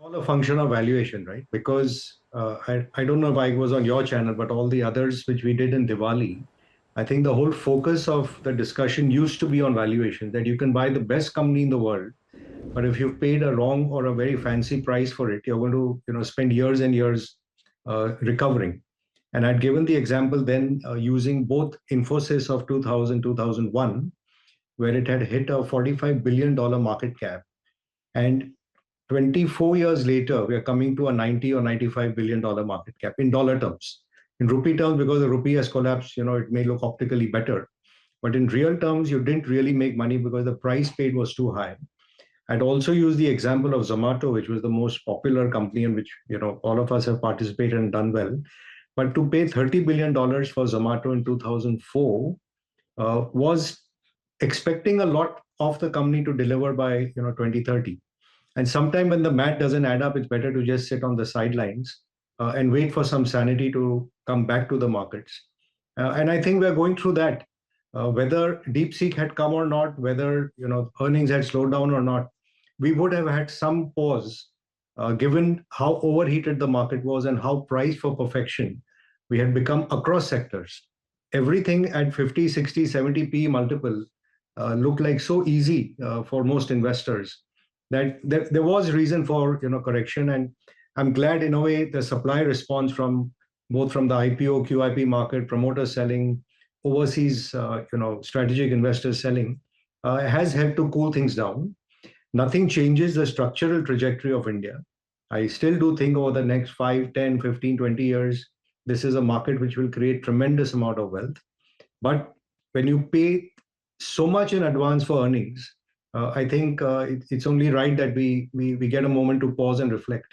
all a function of valuation, right? Because I don't know if I was on your channel, but all the others which we did in Diwali, I think the whole focus of the discussion used to be on valuation, that you can buy the best company in the world, but if you've paid a wrong or a very fancy price for it, you're going to spend years and years recovering. And I'd given the example then using both Infosys of 2000, 2001, where it had hit a $45 billion market cap. And 24 years later, we are coming to a 90 or $95 billion market cap in dollar terms. In rupee terms, because the rupee has collapsed, it may look optically better. But in real terms, you didn't really make money because the price paid was too high. I'd also use the example of Zomato, which was the most popular company in which all of us have participated and done well. But to pay $30 billion for Zomato in 2004 was expecting a lot of the company to deliver by 2030. And sometime when the math doesn't add up, it's better to just sit on the sidelines and wait for some sanity to come back to the markets. And I think we're going through that. Whether DeepSeek had come or not, whether earnings had slowed down or not, we would have had some pause, given how overheated the market was and how priced for perfection we had become across sectors. Everything at 50, 60, 70 P multiple looked like so easy for most investors that there was reason for correction. And I'm glad in a way the supply response from both from the IPO, QIP market, promoters selling, overseas strategic investors selling has helped to cool things down. Nothing changes the structural trajectory of India. I still do think over the next 5, 10, 15, 20 years, this is a market which will create tremendous amount of wealth. But when you pay so much in advance for earnings, I think it's only right that we get a moment to pause and reflect.